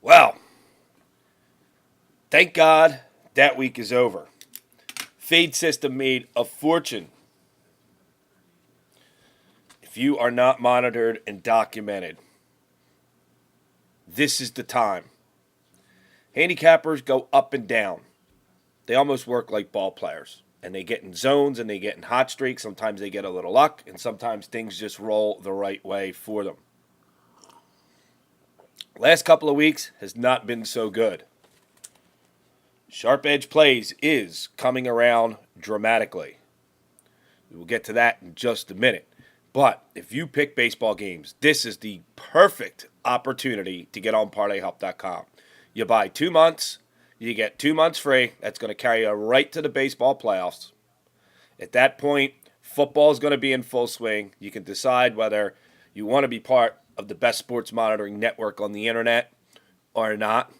Well, thank God that week is over. Fade System made a fortune. If you are not monitored and documented, this is the time. Handicappers go up and down. They almost work like ball players. And they get in zones and they get in hot streaks. Sometimes they get a little luck, and sometimes things just roll the right way for them. Last couple of weeks has not been so good. Sharp Edge Plays is coming around dramatically. We will get to that in just a minute. But if you pick baseball games, this is the perfect opportunity to get on ParlayHelp.com. You buy 2 months, you get 2 months free. That's going to carry you right to the baseball playoffs. At that point, football is going to be in full swing. You can decide whether you want to be part of the best sports monitoring network on the internet or not.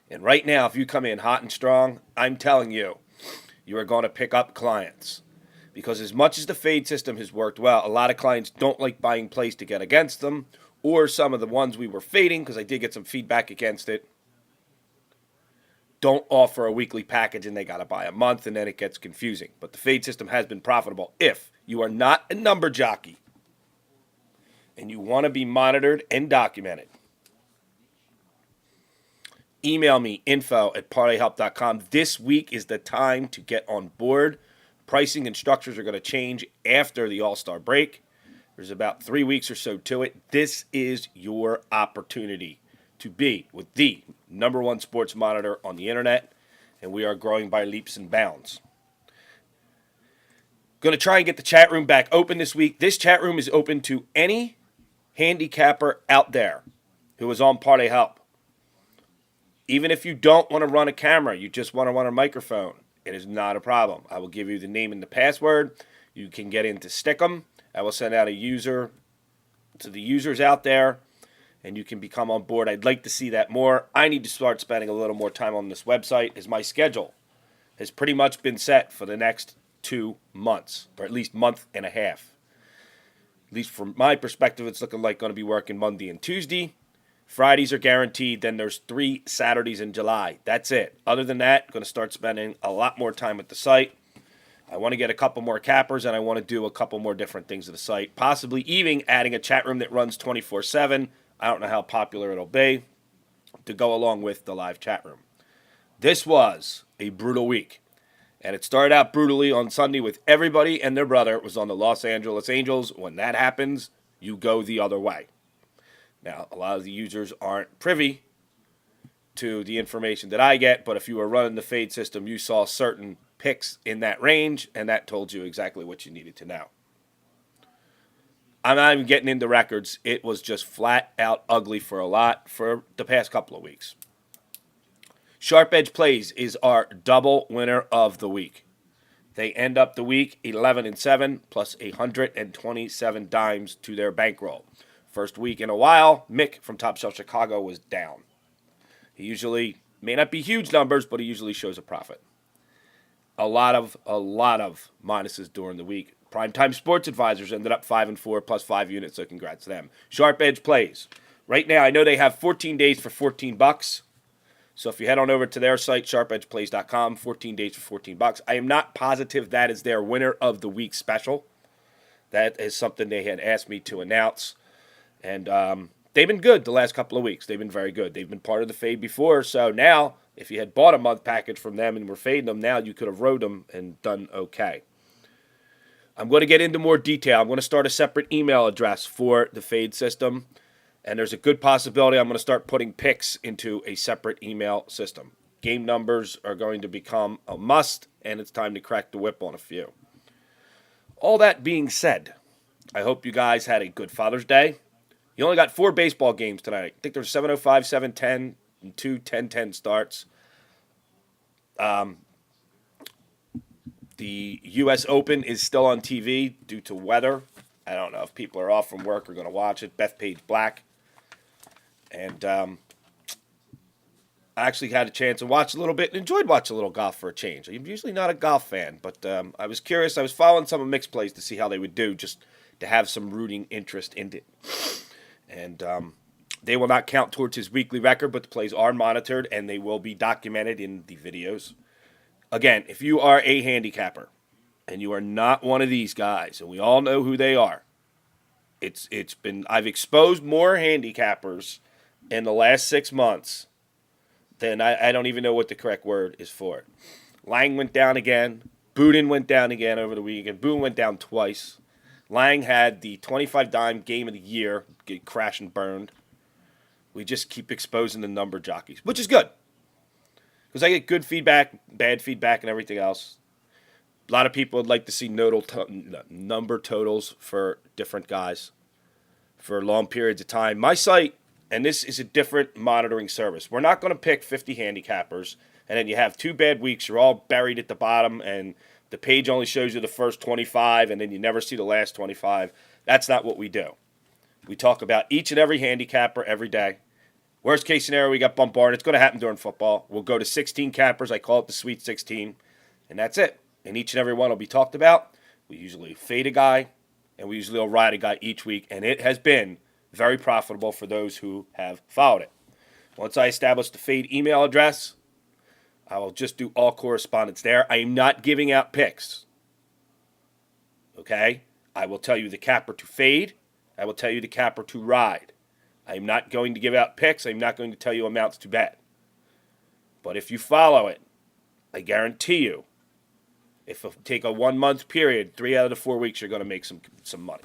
And right now, if you come in hot and strong, I'm telling you, you are going to pick up clients. Because as much as the fade system has worked well, a lot of clients don't like buying plays to get against them, or some of the ones we were fading, because I did get some feedback against it, don't offer a weekly package and they got to buy a month, and then it gets confusing. But the fade system has been profitable if you are not a number jockey and you want to be monitored and documented. Email me, info@parlayhelp.com. This week is the time to get on board. Pricing and structures are going to change after the All-Star break. There's about 3 weeks or so to it. This is your opportunity to be with the number one sports monitor on the internet, and we are growing by leaps and bounds. Going to try and get the chat room back open this week. This chat room is open to any handicapper out there who is on Parlay Help. Even if you don't want to run a camera, you just want to run a microphone, it is not a problem. I will give you the name and the password. You can get into Stick'em. I will send out a user to the users out there, and you can become on board. I'd like to see that more. I need to start spending a little more time on this website, as my schedule has pretty much been set for the next 2 months, or at least month and a half. At least from my perspective, it's looking like going to be working Monday and Tuesday. Fridays are guaranteed. Then there's 3 Saturdays in July. That's it. Other than that, going to start spending a lot more time at the site. I want to get a couple more cappers, and I want to do a couple more different things to the site. Possibly even adding a chat room that runs 24/7. I don't know how popular it'll be to go along with the live chat room. This was a brutal week. And it started out brutally on Sunday with everybody and their brother was on the Los Angeles Angels. When that happens, you go the other way. Now, a lot of the users aren't privy to the information that I get, but if you were running the fade system, you saw certain picks in that range, and that told you exactly what you needed to know. I'm not even getting into records. It was just flat out ugly for a lot for the past couple of weeks. Sharp Edge Plays is our double winner of the week. They end up the week 11-7 plus 127 dimes to their bankroll. First week in a while, Mick from Top Shelf Chicago was down. He usually may not be huge numbers, but he usually shows a profit. A lot of minuses during the week. Primetime Sports Advisors ended up 5-4 plus 5 units, so congrats to them. Sharp Edge Plays. Right now, I know they have 14 days for $14. So if you head on over to their site, sharpedgeplays.com, 14 days for $14. I am not positive that is their winner of the week special. That is something they had asked me to announce. And they've been good the last couple of weeks. They've been very good. They've been part of the fade before. So now, if you had bought a month package from them and were fading them, now you could have rode them and done okay. I'm going to get into more detail. I'm going to start a separate email address for the fade system. And there's a good possibility I'm going to start putting picks into a separate email system. Game numbers are going to become a must, and it's time to crack the whip on a few. All that being said, I hope you guys had a good Father's Day. You only got 4 baseball games tonight. I think there's 7:05, 7:10, and 2 10:10 starts. The U.S. Open is still on TV due to weather. I don't know if people are off from work or going to watch it. Bethpage Black. And I actually had a chance to watch a little bit and enjoyed watching a little golf for a change. I'm usually not a golf fan, but I was curious. I was following some of mixed plays to see how they would do, just to have some rooting interest in it. And They will not count towards his weekly record, but the plays are monitored and they will be documented in the videos. Again, if you are a handicapper and you are not one of these guys, and we all know who they are, I've exposed more handicappers in the last 6 months than I don't even know what the correct word is for it. Lang went down again. Budin went down again over the weekend. Boone went down twice. Lang had the 25 dime game of the year get crashed and burned. We just keep exposing the number jockeys, which is good. Because I get good feedback, bad feedback, and everything else. A lot of people would like to see number totals for different guys for long periods of time. My site, and this is a different monitoring service. We're not going to pick 50 handicappers, and then you have 2 bad weeks. You're all buried at the bottom, and the page only shows you the first 25, and then you never see the last 25. That's not what we do. We talk about each and every handicapper every day. Worst case scenario, we got bombarded. It's going to happen during football. We'll go to 16 cappers. I call it the Sweet 16, and that's it. And each and every one will be talked about. We usually fade a guy, and we usually will ride a guy each week, and it has been very profitable for those who have followed it. Once I establish the fade email address, I will just do all correspondence there. I am not giving out picks. Okay? I will tell you the capper to fade. I will tell you the capper to ride. I am not going to give out picks. I am not going to tell you amounts to bet. But if you follow it, I guarantee you, if you take a 1 month period, 3 out of the 4 weeks, you're going to make some money.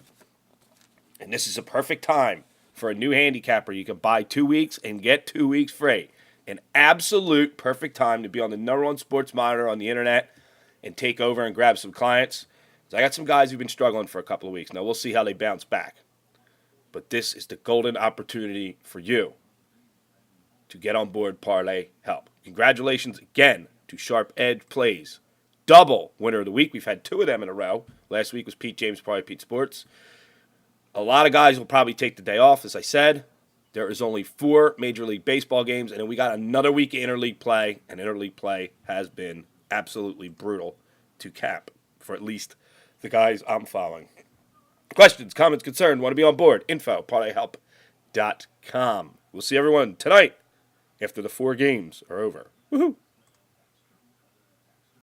And this is a perfect time for a new handicapper. You can buy 2 weeks and get 2 weeks free. An absolute perfect time to be on the #1 sports monitor on the internet and take over and grab some clients. So I got some guys who've been struggling for a couple of weeks. Now we'll see how they bounce back. But this is the golden opportunity for you to get on board Parlay Help. Congratulations again to Sharp Edge Plays. Double winner of the week. We've had 2 of them in a row. Last week was Pete James, Parlay Pete Sports. A lot of guys will probably take the day off, as I said. There is only 4 Major League Baseball games, and then we got another week of interleague play, and interleague play has been absolutely brutal to cap for at least the guys I'm following. Questions, comments, concerns, want to be on board? Info, parlayhelp.com. We'll see everyone tonight after the 4 games are over. Woohoo!